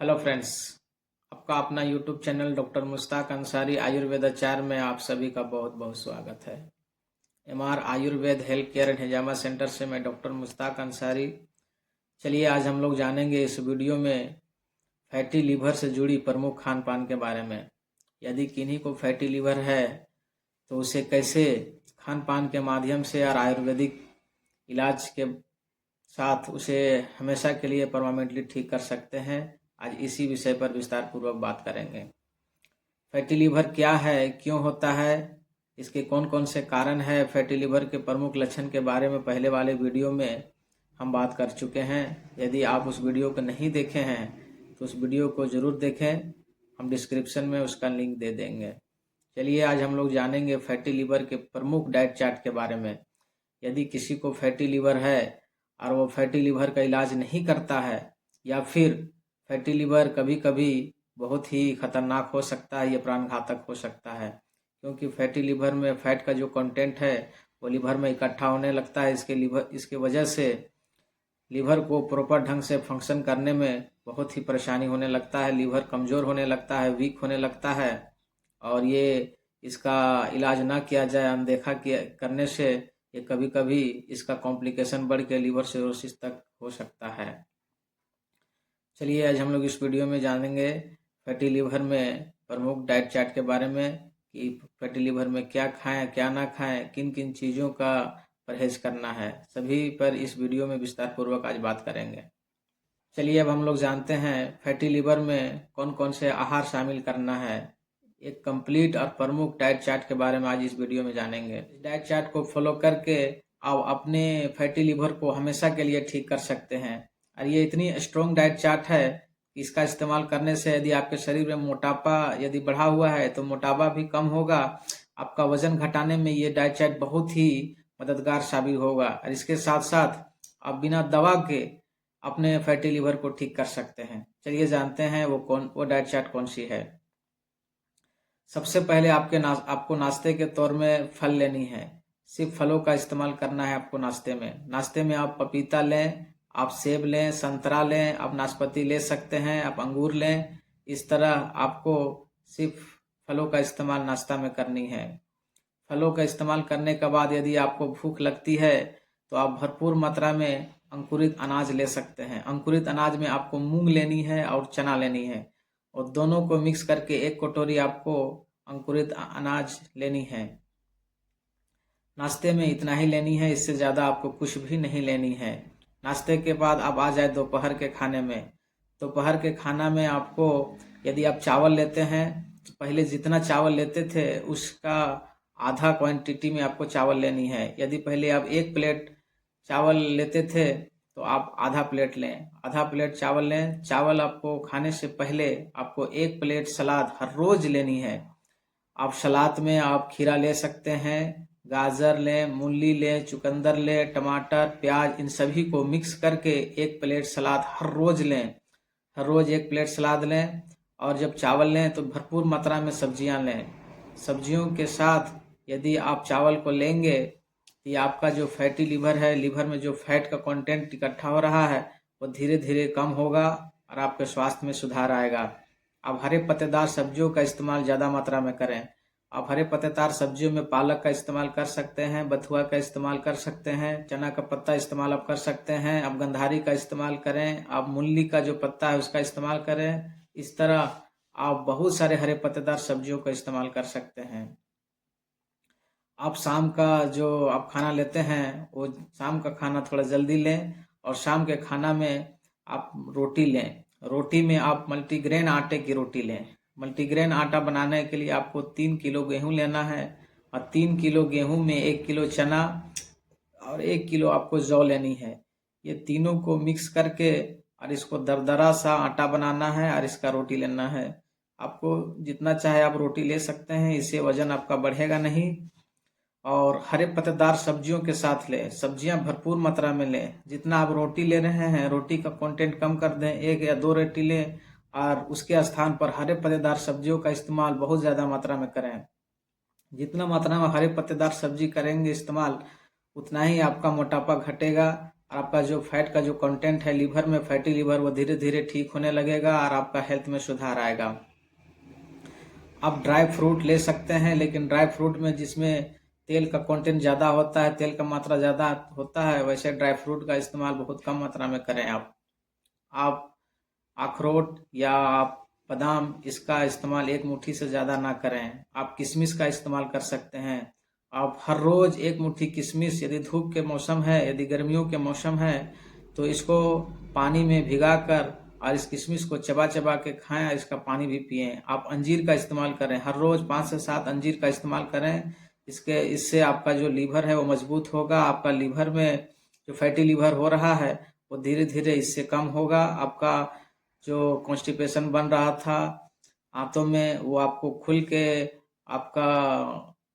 Hello friends. आपका अपना YouTube channel doctor Mushtaq Ansari आयुर्वेदाचार्य में आप सभी का बहुत बहुत स्वागत है। MR Ayurveda health care and Hijama centre से मैं डॉक्टर मुश्ताक अंसारी। चलिए आज हम लोग जानेंगे इस वीडियो में फैटी लीवर से जुड़ी प्रमुख खान पान के बारे में। यदि किन्हीं को फैटी लीवर है तो उसे कैसे खान पान के माध्यम से और आयुर्वेदिक इलाज के साथ उसे हमेशा के लिए परमानेंटली ठीक कर सकते हैं। आज इसी विषय पर विस्तार पूर्वक बात करेंगे। फैटी लीवर क्या है, क्यों होता है, इसके कौन कौन से कारण है, फैटी लीवर के प्रमुख लक्षण के बारे में पहले वाले वीडियो में हम बात कर चुके हैं। यदि आप उस वीडियो को नहीं देखे हैं तो उस वीडियो को ज़रूर देखें, हम डिस्क्रिप्शन में उसका लिंक दे देंगे। चलिए आज हम लोग जानेंगे फैटी लीवर के प्रमुख डाइट चार्ट के बारे में। यदि किसी को फैटी लीवर है और वो फैटी लीवर का इलाज नहीं करता है, या फिर फैटी लीवर कभी कभी बहुत ही खतरनाक हो सकता है, ये प्राण घातक हो सकता है, क्योंकि फैटी लीवर में फैट का जो कंटेंट है वो लीवर में इकट्ठा होने लगता है। इसके वजह से लीवर को प्रॉपर ढंग से फंक्शन करने में बहुत ही परेशानी होने लगता है। लीवर कमज़ोर होने लगता है, वीक होने लगता है, और ये इसका इलाज ना किया जाए, अनदेखा करने से ये कभी कभी इसका कॉम्प्लिकेशन बढ़ के लीवर सिरोसिस तक हो सकता है। चलिए आज हम लोग इस वीडियो में जानेंगे फैटी लीवर में प्रमुख डाइट चार्ट के बारे में कि फैटी लीवर में क्या खाएं क्या ना खाएं, किन किन चीज़ों का परहेज करना है, सभी पर इस वीडियो में विस्तार पूर्वक आज बात करेंगे। चलिए अब हम लोग जानते हैं फैटी लीवर में कौन कौन से आहार शामिल करना है। एक कंप्लीट और प्रमुख डाइट चार्ट के बारे में आज इस वीडियो में जानेंगे। इस डाइट चार्ट को फॉलो करके आप अपने फैटी लीवर को हमेशा के लिए ठीक कर सकते हैं। और ये इतनी स्ट्रॉन्ग डाइट चार्ट है कि इसका इस्तेमाल करने से यदि आपके शरीर में मोटापा यदि बढ़ा हुआ है तो मोटापा भी कम होगा। आपका वजन घटाने में ये डाइट चार्ट बहुत ही मददगार साबित होगा, और इसके साथ साथ आप बिना दवा के अपने फैटी लीवर को ठीक कर सकते हैं। चलिए जानते हैं वो डाइट चार्ट कौन सी है। सबसे पहले आपको नाश्ते के तौर में फल लेनी है। सिर्फ फलों का इस्तेमाल करना है आपको नाश्ते में। नाश्ते में आप पपीता लें, आप सेब लें, संतरा लें, आप नाशपाती ले सकते हैं, आप अंगूर लें। इस तरह आपको सिर्फ फलों का इस्तेमाल नाश्ता में करनी है। फलों का इस्तेमाल करने के बाद यदि आपको भूख लगती है तो आप भरपूर मात्रा में अंकुरित अनाज ले सकते हैं। अंकुरित अनाज में आपको मूंग लेनी है और चना लेनी है, और दोनों को मिक्स करके एक कटोरी आपको अंकुरित अनाज लेनी है। नाश्ते में इतना ही लेनी है, इससे ज़्यादा आपको कुछ भी नहीं लेनी है। नाश्ते के बाद आप आ जाए दोपहर के खाने में। दोपहर के खाना में आपको यदि आप चावल लेते हैं तो पहले जितना चावल लेते थे उसका आधा क्वांटिटी में आपको चावल लेनी है। यदि पहले आप 1 प्लेट चावल लेते थे तो आप आधा प्लेट लें, आधा प्लेट चावल लें। चावल आपको खाने से पहले आपको 1 प्लेट सलाद हर रोज लेनी है। आप सलाद में आप खीरा ले सकते हैं, गाजर लें, मूली लें, चुकंदर लें, टमाटर, प्याज, इन सभी को मिक्स करके 1 प्लेट सलाद हर रोज लें। हर रोज 1 प्लेट सलाद लें, और जब चावल लें तो भरपूर मात्रा में सब्जियां लें। सब्जियों के साथ यदि आप चावल को लेंगे तो ये आपका जो फैटी लीवर है, लीवर में जो फैट का कंटेंट इकट्ठा हो रहा है वो धीरे धीरे कम होगा और आपके स्वास्थ्य में सुधार आएगा। आप हरे पत्तेदार सब्जियों का इस्तेमाल ज़्यादा मात्रा में करें। आप हरे पत्तेदार सब्जियों में पालक का इस्तेमाल कर सकते हैं, बथुआ का इस्तेमाल कर सकते हैं, चना का पत्ता इस्तेमाल आप कर सकते हैं, आप गंधारी का इस्तेमाल करें, आप मूली का जो पत्ता है उसका इस्तेमाल करें। इस तरह आप बहुत सारे हरे पत्तेदार सब्जियों का इस्तेमाल कर सकते हैं। आप शाम का जो आप खाना लेते हैं वो शाम का खाना थोड़ा जल्दी लें, और शाम के खाना में आप रोटी लें। रोटी में आप मल्टीग्रेन आटे की रोटी लें। मल्टीग्रेन आटा बनाने के लिए आपको 3 किलो गेहूं लेना है, और 3 किलो गेहूं में 1 किलो चना और 1 किलो आपको जौ लेनी है। ये तीनों को मिक्स करके और इसको दरदरा सा आटा बनाना है और इसका रोटी लेना है। आपको जितना चाहे आप रोटी ले सकते हैं, इससे वजन आपका बढ़ेगा नहीं। और हरे पत्तेदार सब्जियों के साथ लें, सब्जियां भरपूर मात्रा में लें। जितना आप रोटी ले रहे हैं रोटी का कंटेंट कम कर दें, 1 या 2 रोटी लें, और उसके स्थान पर हरे पत्तेदार सब्जियों का इस्तेमाल बहुत ज़्यादा मात्रा में करें। जितना मात्रा में हरे पत्तेदार सब्जी करेंगे इस्तेमाल, उतना ही आपका मोटापा घटेगा और आपका जो फैट का जो कंटेंट है लीवर में, फैटी लीवर, वो धीरे धीरे ठीक होने लगेगा और आपका हेल्थ में सुधार आएगा। आप ड्राई फ्रूट ले सकते हैं, लेकिन ड्राई फ्रूट में जिसमें तेल का कंटेंट ज़्यादा होता है, तेल का मात्रा ज़्यादा होता है, वैसे ड्राई फ्रूट का इस्तेमाल बहुत कम मात्रा में करें। आप अखरोट या आप बादाम, इसका इस्तेमाल एक मुट्ठी से ज़्यादा ना करें। आप किशमिश का इस्तेमाल कर सकते हैं। आप हर रोज़ एक मुट्ठी किशमिश, यदि धूप के मौसम है, यदि गर्मियों के मौसम है, तो इसको पानी में भिगाकर और इस किशमिश को चबा चबा के खाएं, इसका पानी भी पिएं। आप अंजीर का इस्तेमाल करें, हर रोज़ 5 से 7 अंजीर का इस्तेमाल करें। इससे आपका जो लीवर है वो मजबूत होगा। आपका लीवर में जो फैटी लीवर हो रहा है वो धीरे धीरे इससे कम होगा। आपका जो कॉन्स्टिपेशन बन रहा था आंतों में, वो आपको खुल के आपका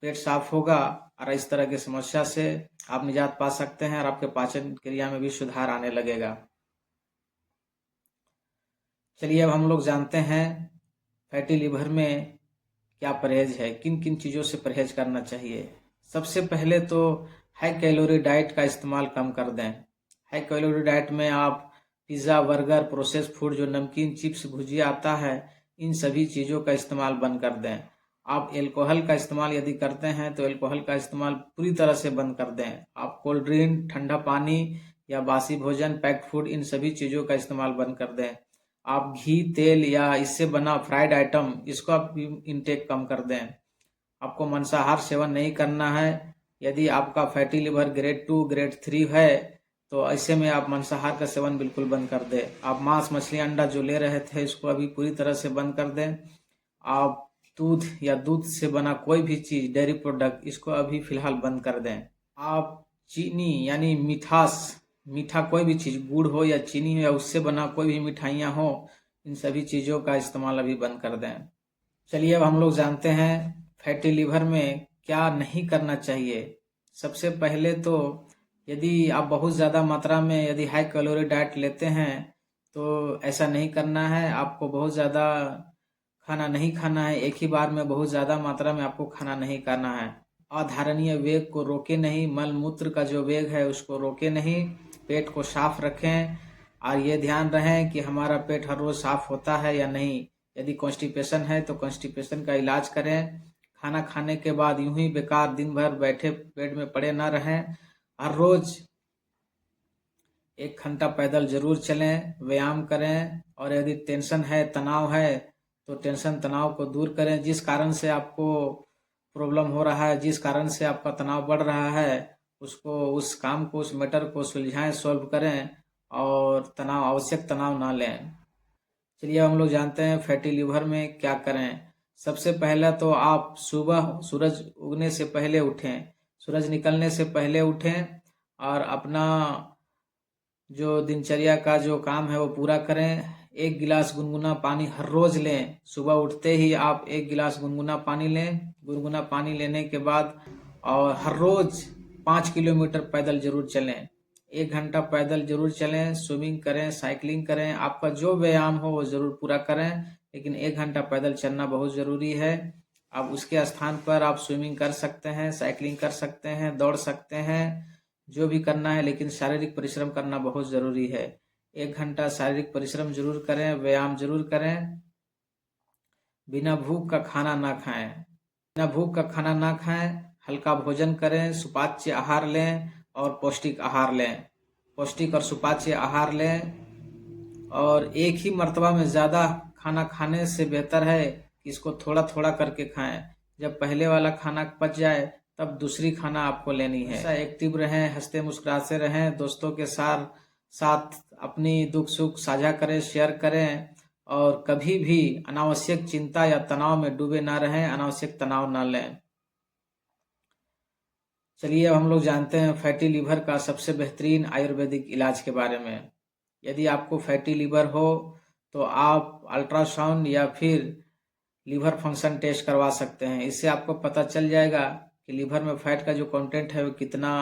पेट साफ होगा और इस तरह की समस्या से आप निजात पा सकते हैं और आपके पाचन क्रिया में भी सुधार आने लगेगा। चलिए अब हम लोग जानते हैं फैटी लिवर में क्या परहेज है, किन किन चीज़ों से परहेज करना चाहिए। सबसे पहले तो हाई कैलोरी डाइट का इस्तेमाल कम कर दें। हाई कैलोरी डाइट में आप पिज़्ज़ा, बर्गर, प्रोसेस्ड फूड, जो नमकीन, चिप्स, भुजिया आता है, इन सभी चीज़ों का इस्तेमाल बंद कर दें। आप एल्कोहल का इस्तेमाल यदि करते हैं तो एल्कोहल का इस्तेमाल पूरी तरह से बंद कर दें। आप कोल्ड ड्रिंक, ठंडा पानी या बासी भोजन, पैक्ड फूड, इन सभी चीज़ों का इस्तेमाल बंद कर दें। आप घी, तेल या इससे बना फ्राइड आइटम, इसको आप इंटेक कम कर दें। आपको मांसाहार सेवन नहीं करना है। यदि आपका फैटी लिवर ग्रेड 2, ग्रेड 3 है तो ऐसे में आप मांसाहार का सेवन बिल्कुल बंद कर दें। आप मांस, मछली, अंडा जो ले रहे थे इसको अभी पूरी तरह से बंद कर दें। आप दूध या दूध से बना कोई भी चीज़, डेयरी प्रोडक्ट, इसको अभी फिलहाल बंद कर दें। आप चीनी यानी मीठा कोई भी चीज़, गुड़ हो या चीनी हो या उससे बना कोई भी मिठाइयाँ हो, इन सभी चीज़ों का इस्तेमाल अभी बंद कर दें। चलिए अब हम लोग जानते हैं फैटी लिवर में क्या नहीं करना चाहिए। सबसे पहले तो यदि आप बहुत ज़्यादा मात्रा में यदि हाई कैलोरी डाइट लेते हैं तो ऐसा नहीं करना है। आपको बहुत ज़्यादा खाना नहीं खाना है, एक ही बार में बहुत ज़्यादा मात्रा में आपको खाना नहीं करना है। अधारणीय वेग को रोके नहीं, मल मूत्र का जो वेग है उसको रोके नहीं। पेट को साफ रखें और ये ध्यान रहे कि हमारा पेट हर रोज़ साफ होता है या नहीं। यदि कॉन्स्टिपेशन है तो कॉन्स्टिपेशन का इलाज करें। खाना खाने के बाद यूं ही बेकार दिन भर बैठे पेट में पड़े ना रहें। हर रोज़ 1 घंटा पैदल जरूर चलें, व्यायाम करें। और यदि टेंशन है, तनाव है, तो टेंशन तनाव को दूर करें। जिस कारण से आपको प्रॉब्लम हो रहा है, जिस कारण से आपका तनाव बढ़ रहा है, उस काम को, उस मैटर को सुलझाएं, सॉल्व करें और आवश्यक तनाव ना लें। चलिए हम लोग जानते हैं फैटी लिवर में क्या करें। सबसे पहला तो आप सुबह सूरज उगने से पहले उठें, सूरज निकलने से पहले उठें और अपना जो दिनचर्या का जो काम है वो पूरा करें। 1 गिलास गुनगुना पानी हर रोज लें। सुबह उठते ही आप 1 गिलास गुनगुना पानी लें। गुनगुना पानी लेने के बाद और हर रोज 5 किलोमीटर पैदल जरूर चलें। 1 घंटा पैदल जरूर चलें। स्विमिंग करें, साइकिलिंग करें, आपका जो व्यायाम हो वो जरूर पूरा करें, लेकिन 1 घंटा पैदल चलना बहुत जरूरी है। आप उसके स्थान पर आप स्विमिंग कर सकते हैं, साइकिलिंग कर सकते हैं, दौड़ सकते हैं, जो भी करना है, लेकिन शारीरिक परिश्रम करना बहुत जरूरी है। 1 घंटा शारीरिक परिश्रम जरूर करें, व्यायाम जरूर करें। बिना भूख का खाना ना खाएं। बिना भूख का खाना ना खाएं, हल्का भोजन करें, सुपाच्य आहार लें और पौष्टिक आहार लें। पौष्टिक और सुपाच्य आहार लें और एक ही मर्तबा में ज़्यादा खाना खाने से बेहतर है कि इसको थोड़ा थोड़ा करके खाएं। जब पहले वाला खाना पच जाए तब दूसरी खाना आपको लेनी है। ऐसा एक्टिव रहें, हंसते मुस्कुराते रहें, दोस्तों के साथ अपनी दुख सुख साझा करें, शेयर करें और कभी भी अनावश्यक चिंता या तनाव में डूबे ना रहें, अनावश्यक तनाव ना लें। चलिए अब हम लोग जानते हैं फैटी लीवर का सबसे बेहतरीन आयुर्वेदिक इलाज के बारे में। यदि आपको फैटी लीवर हो तो आप अल्ट्रासाउंड या फिर लीवर फंक्शन टेस्ट करवा सकते हैं। इससे आपको पता चल जाएगा कि लीवर में फैट का जो कंटेंट है वो कितना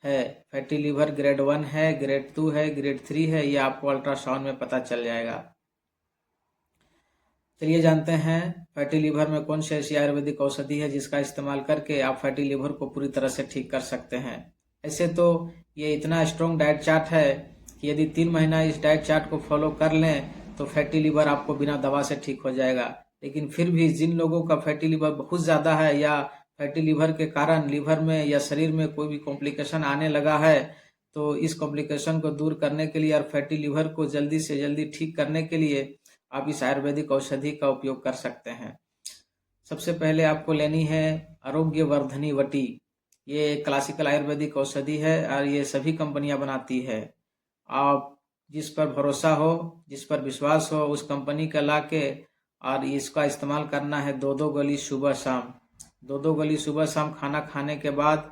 है। फैटी लीवर ग्रेड 1 है, ग्रेड 2 है, ग्रेड 3 है, ये आपको अल्ट्रासाउंड में पता चल जाएगा। चलिए जानते हैं फैटी लीवर में कौन सी ऐसी आयुर्वेदिक औषधि है जिसका इस्तेमाल करके आप फैटी लीवर को पूरी तरह से ठीक कर सकते हैं। ऐसे तो ये इतना स्ट्रॉन्ग डाइट चार्ट है कि यदि 3 महीना इस डाइट चार्ट को फॉलो कर लें तो फैटी लिवर आपको बिना दवा से ठीक हो जाएगा। लेकिन फिर भी जिन लोगों का फैटी लिवर बहुत ज़्यादा है या फैटी लिवर के कारण लिवर में या शरीर में कोई भी कॉम्प्लिकेशन आने लगा है, तो इस कॉम्प्लिकेशन को दूर करने के लिए और फैटी लिवर को जल्दी से जल्दी ठीक करने के लिए आप इस आयुर्वेदिक औषधि का उपयोग कर सकते हैं। सबसे पहले आपको लेनी है आरोग्य वर्धनी वटी। ये एक क्लासिकल आयुर्वेदिक औषधि है और ये सभी कंपनियां बनाती है। आप जिस पर भरोसा हो, जिस पर विश्वास हो, उस कंपनी का लाके और इसका इस्तेमाल करना है 2-2 गोली सुबह शाम। 2-2 गोली सुबह शाम खाना खाने के बाद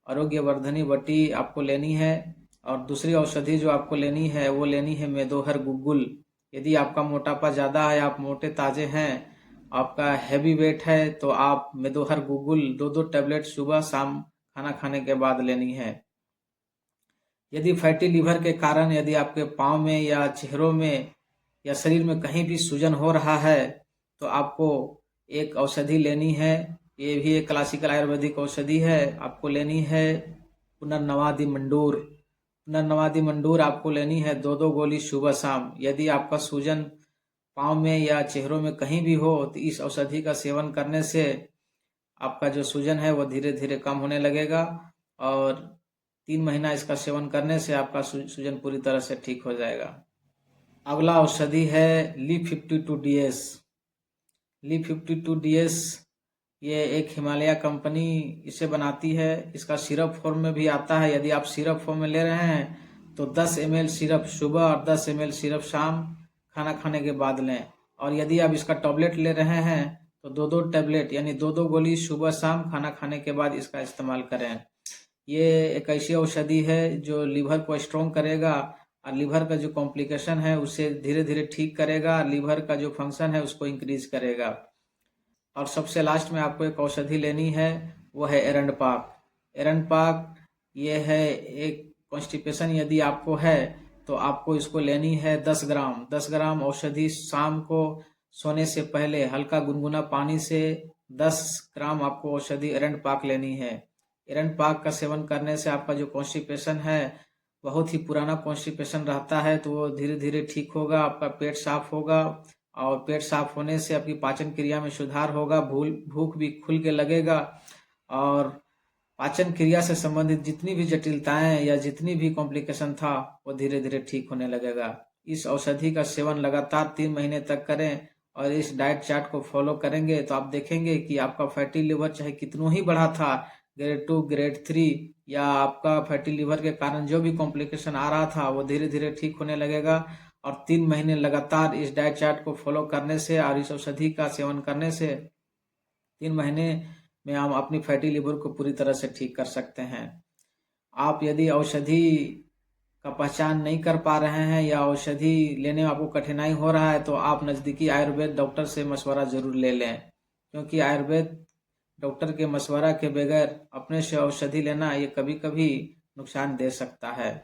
आरोग्य वर्धनी वटी आपको लेनी है। और दूसरी औषधि जो आपको लेनी है वो लेनी है मेदोहर गुग्गुल। यदि आपका मोटापा ज़्यादा है, आप मोटे ताजे हैं, आपका हैवी वेट है, तो आप मेदोहर गुग्गुल 2-2 टैबलेट सुबह शाम खाना खाने के बाद लेनी है। यदि फैटी लिवर के कारण यदि आपके पाँव में या चेहरों में या शरीर में कहीं भी सूजन हो रहा है तो आपको एक औषधि लेनी है। ये भी एक क्लासिकल आयुर्वेदिक औषधि है। आपको लेनी है पुनर्नवादि मंडूर। पुनर्नवादि मंडूर आपको लेनी है 2-2 गोली सुबह शाम। यदि आपका सूजन पाँव में या चेहरों में कहीं भी हो तो इस औषधि का सेवन करने से आपका जो सूजन है वो धीरे धीरे कम होने लगेगा और 3 महीना इसका सेवन करने से आपका सूजन पूरी तरह से ठीक हो जाएगा। अगला औषधि है Li52DS। Li52DS ये एक हिमालय कंपनी इसे बनाती है। इसका सिरप फॉर्म में भी आता है। यदि आप सिरप फॉर्म में ले रहे हैं तो 10 ml सिरप सुबह और 10 ml सिरप शाम खाना खाने के बाद लें। और यदि आप इसका टैबलेट ले रहे हैं तो 2-2 टैबलेट यानी 2-2 गोली सुबह शाम खाना खाने के बाद इसका इस्तेमाल करें। ये एक ऐसी औषधि है जो लीवर को स्ट्रॉन्ग करेगा और लीवर का जो कॉम्प्लिकेशन है उसे धीरे धीरे ठीक करेगा। लीवर का जो फंक्शन है उसको इंक्रीज करेगा। और सबसे लास्ट में आपको एक औषधि लेनी है, वो है एरंडपाक। एरंडपाक ये है एक कॉन्स्टिपेशन यदि आपको है तो आपको इसको लेनी है 10 ग्राम। 10 ग्राम औषधि शाम को सोने से पहले हल्का गुनगुना पानी से 10 ग्राम आपको औषधि एरंडपाक लेनी है। एरंडपाक का सेवन करने से आपका जो कॉन्स्टिपेशन है, बहुत ही पुराना कॉन्स्टिपेशन रहता है, तो वो धीरे धीरे ठीक होगा। आपका पेट साफ होगा और पेट साफ होने से आपकी पाचन क्रिया में सुधार होगा। भूख भी खुल के लगेगा और पाचन क्रिया से संबंधित जितनी भी जटिलताएं या जितनी भी कॉम्प्लिकेशन था वो धीरे धीरे ठीक होने लगेगा। इस औषधि का सेवन लगातार 3 महीने तक करें और इस डाइट चार्ट को फॉलो करेंगे तो आप देखेंगे कि आपका फैटी लिवर चाहे कितना ही बढ़ा था, ग्रेड 2 ग्रेड 3, या आपका फैटी लिवर के कारण जो भी कॉम्प्लिकेशन आ रहा था वो धीरे धीरे ठीक होने लगेगा। और 3 महीने लगातार इस डाइट चार्ट को फॉलो करने से और इस औषधि का सेवन करने से 3 महीने में हम अपनी फैटी लिवर को पूरी तरह से ठीक कर सकते हैं। आप यदि औषधि का पहचान नहीं कर पा रहे हैं या औषधि लेने में आपको कठिनाई हो रहा है तो आप नज़दीकी आयुर्वेद डॉक्टर से मशवरा जरूर ले लें, क्योंकि आयुर्वेद डॉक्टर के मशवरा के बगैर अपने से औषधि लेना ये कभी कभी नुकसान दे सकता है।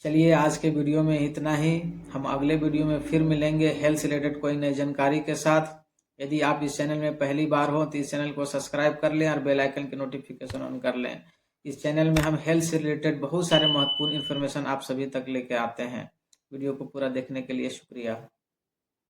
चलिए आज के वीडियो में इतना ही। हम अगले वीडियो में फिर मिलेंगे हेल्थ से रिलेटेड कोई नई जानकारी के साथ। यदि आप इस चैनल में पहली बार हो तो इस चैनल को सब्सक्राइब कर लें और बेल आइकन की नोटिफिकेशन ऑन कर लें। इस चैनल में हम हेल्थ से रिलेटेड बहुत सारे महत्वपूर्ण इन्फॉर्मेशन आप सभी तक लेके आते हैं। वीडियो को पूरा देखने के लिए शुक्रिया।